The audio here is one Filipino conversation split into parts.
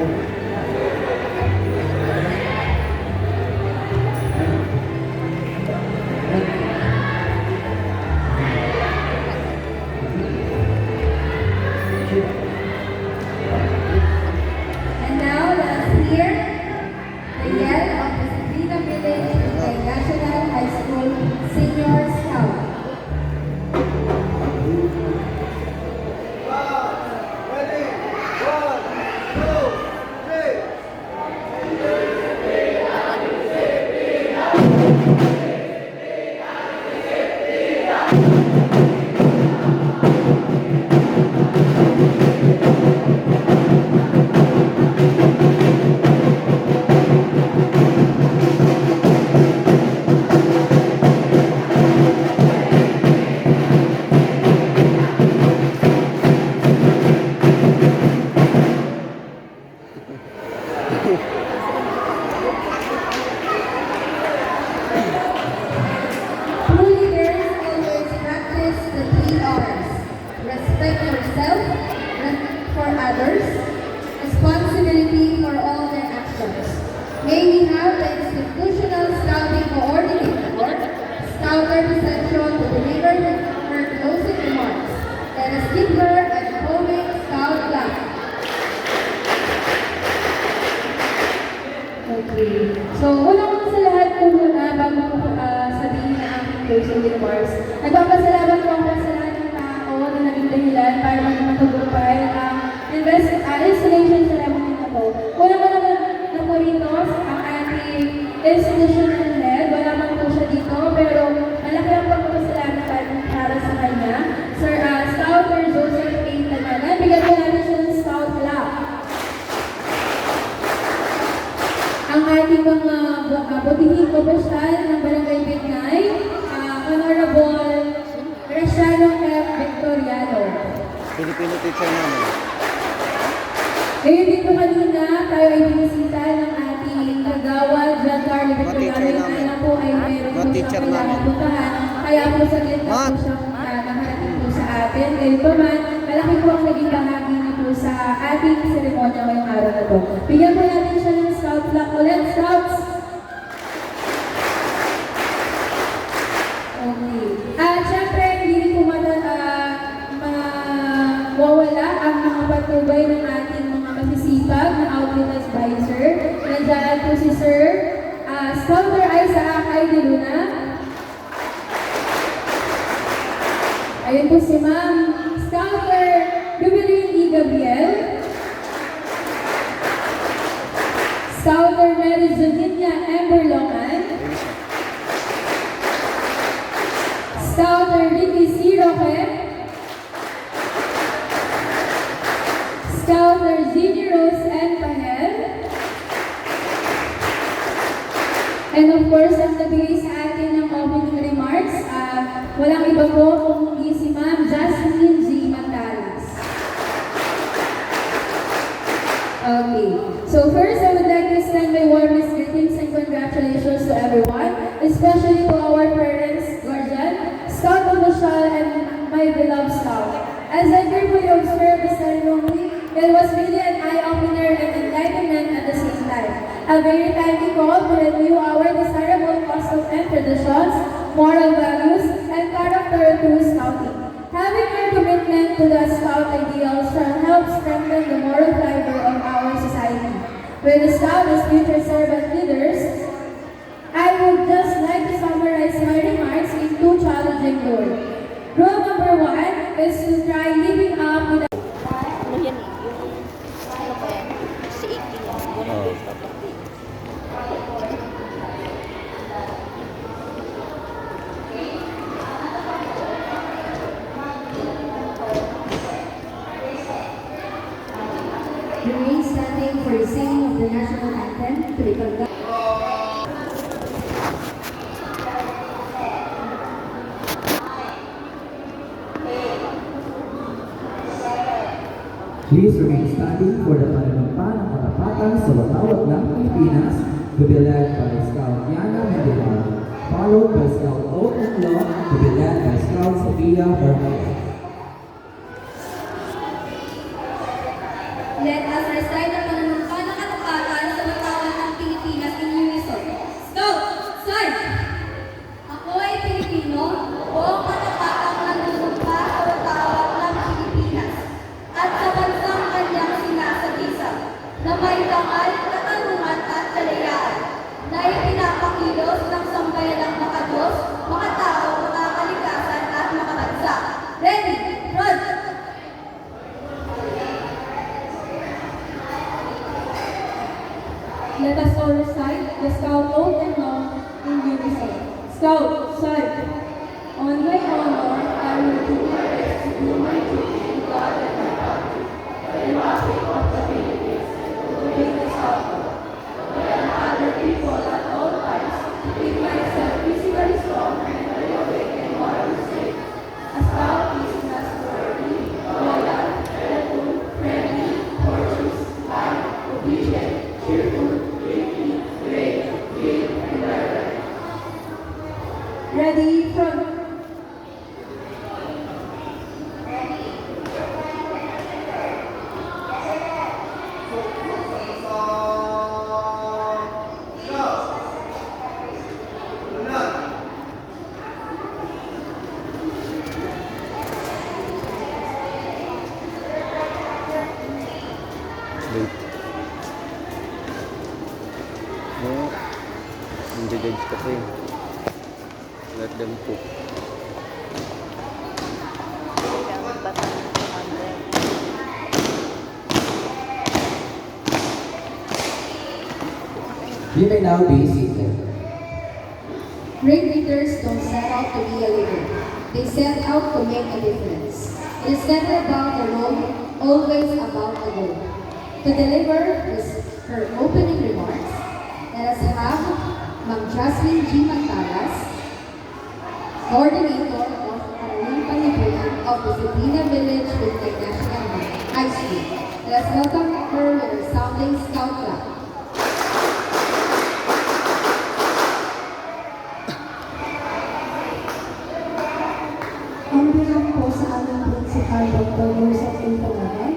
And now, let's hear the yell of the Sagrada Village International High School Senior Scout. True leaders always practice the 3 R's. Respect yourself, respect for others, responsibility for all their actions. May we have the institutional scouting coordinator, Scouter Reception, to deliver her closing remarks. Let us give her a homing scout clap. Okay. So, unang sa lahat po muna, bago ko sabihin na ang closing remarks, nagpapasalamat po ako sa lahat ng tao na naging dahilan para maging matagumpay ang installation ceremony na po. Unang-una na po rito ang ating institutional head. Wala man po siya dito, pero malaki ang pagpapasalamatan para sa kanya. Sir Scouter Joseph A. Tananan, bigyan po natin siya ng scout clap. Ang ating mga butihing kapustahan ng Barangay Bignay, Honorable Graciano F. Victoriano. Pilipino teacher namin. Ngayon dito kanina, tayo ay binisita ng ating kagawad, John Carlo Victoriano. Yung anak po ay mayroon po siyang kailangan puntahan. Kaya po saglit na po siyang nakarating po sa atin. Ngayon pa man, malaki po ang naging bahagi na po sa ating seremonya ngayong araw na po. Bigyan po natin siya ng scout flag ulit. Scouts! Okay. At syempre, hindi rin po mawawala ang mga patubay ng ating mga masisipag na outlet advisor. Nandiyan po si Sir Scouter Isaac I. De Luna. Ayun po si Ma'am Scouter Jubilin E. Gabriel. Scouter Mary Zodinia Ember Locan. Scouter Ricky C. Roque. Scouter Zini Rose N. Pahel. And of course, ang nabigay sa atin ng opening remarks, walang iba po kung hindi si Ma'am Jasmine G. Matalas. Okay. So first, I would like to extend my warmest greetings and congratulations to everyone, especially to our parents, guardian, Scout official, and my beloved Scout. As I carefully observed the ceremony, it was really an eye-opener and enlightenment at the same time. A very timely call to review our desirable customs and traditions, moral values, and character through Scouting. Having our commitment to the Scout ideals shall help strengthen the moral fiber of our society. With the Scout as future servant leaders, I would just like to summarize my remarks in 2 challenging rules. Rule number 1 is to try living up with the Ano yan eh, yung ano pa yan, si 18 yan, Oo. remain standing for the singing of the national anthem to be conducted. Please remain standing for the pananumpa ng katapatan sa watawat ng Pilipinas to be led by Scout Yana Mendoza, followed by Scout O. Law to be led by Scout Sophia Bermudez. Let us recite the pananumpa may dangal, katarungan at kalayaan na ipinapakilos ng sambayanang makadiyos, makatao, makakalikasan at makabansa. Ready, run! Let us all recite the Scout oath and law in unison. Scout, side. On my honor, I will do my best to do my duty to God and my country, the Republic of the Philippines, to obey the Scout code, and other people at all times, to keep myself physically strong and mentally awake and morally safe. A Scout is trustworthy, loyal, helpful, friendly, courteous, kind, obedient, cheerful, witty, brave, brave, and reverent. Ready, front. Wait. No. Nandiyan kasi. Let them cook. Kailangan bata ng commander. You may now be seated. Great leaders don't set out to be a leader. They set out to make a difference. It is never about the role, always about the goal. To deliver her opening remarks, let us have Ma'am Jasmine G. Mantalas, Coordinator of Araling Panibulan of Disciplina Village International High School. Let us welcome her with a sounding scout clap. Ang bilang po sa aming Principal Dr. Joseph Intanagan,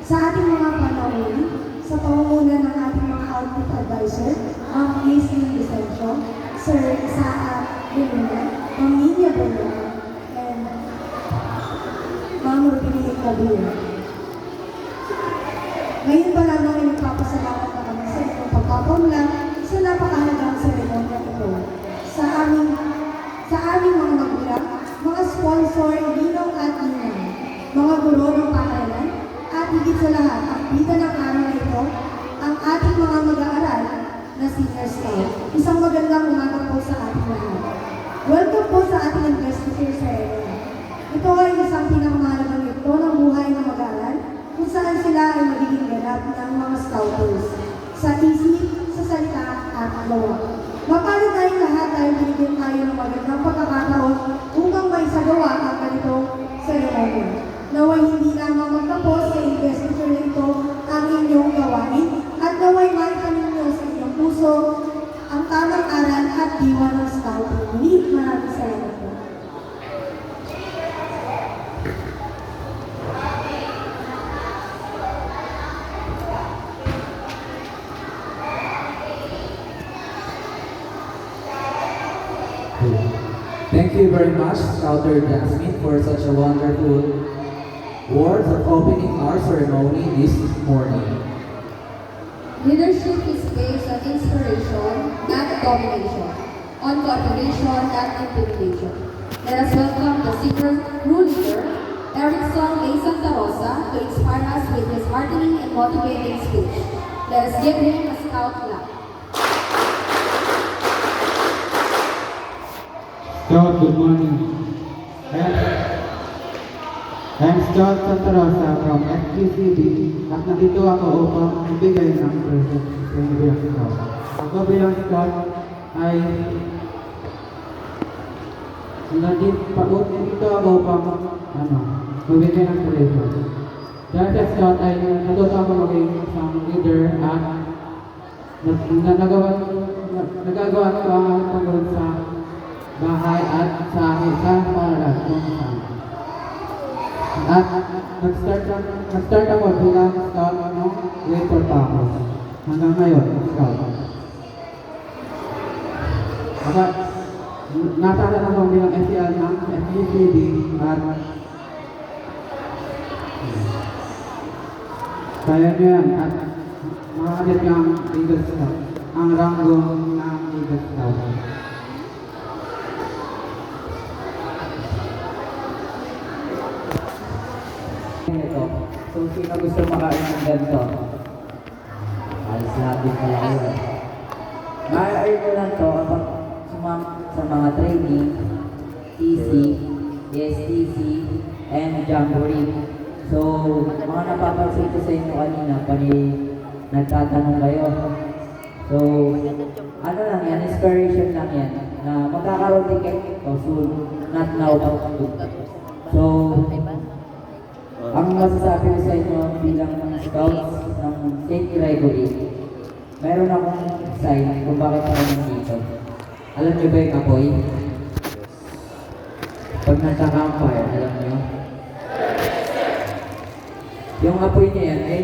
sa ating mga panahon, sa pamumunan ng ating mga output advisor, ang Aislinn Vicencio, Sir Isaac Luna, Ma'am Ninia Bernal, and Ma'am Rubini Cabilla. Ngayon pa lamang ay nagpapasalamat na kami sa inyong pagpapaunlak sa napakahalagang seremonya ito. Sa aming mga magulang, mga sponsor, ninong at ninang, mga guro ng paaralan, at higit sa lahat, ang bida ng araw na ito, ang ating mga mag-aaral na senior scout. Isang magandang umaga po sa ating lahat. Welcome po sa ating investiture ceremony. Ito ay isang pinakamahalagang ito ng buhay ng mag-aaral, kung saan sila ay magiging ganap ng mga scouters, sa isip, sa salita, at gawa. Mapalad tayong lahat dahil binigyan tayo ng magandang pagkakataon upang maisagawa ang ganitong seremonya. Naway hindi lamang magtapos sa investiture nito ang inyong gawain at naway maitanim niyo sa inyong puso ang tamang aral at diwa ng scout. Muli, maraming salamat po. Thank you very much, Scouter Jasmine, for such a wonderful words of opening our ceremony this morning. Leadership is based on inspiration, not domination, on cooperation, not intimidation. Let us welcome the senior crew leader, Erickson A. Santa Rosa, to inspire us with his heartening and motivating speech. Let us give him a scout clap. Scout, good morning. I'm Scout Santa Rosa from FGCD at nandito ako upang ibigay ng present sa inyo bilang Scout. Ako bilang Scout ay nandito ako upang magbigay ng present. Dahil sa Scout ay natuto ako maging isang leader at nagagawa ko ang tungkol sa bahay at sa isang paaralan kung saan. At nag-start ako bilang scout noong grade 4 pa ako. Hanggang ngayon, scout. At natala ako bilang SEL ng FGCD at kaya nyo yan. At Nakakamit niya ang Eagle Scout. Ang ranggo ng Eagle Scout. Ito. So, sino gusto makain ng ganito? Alis natin pala kayo. Maaari ko lang to kapag sa mga training, TC, STC, and Jamboree. So, mga napapansin ko sa inyo kanina, nagtatanong kayo. So, ano lang yan, inspiration lang yan, na magkakaroon ticket o soon, not now. So, ang masasabi ko sa inyo bilang scouts ng St. Gregory, meron akong sign kung bakit ako nandito. Alam niyo ba yung apoy? Pag nasa campfire, alam niyo? Yung apoy niya yan, ay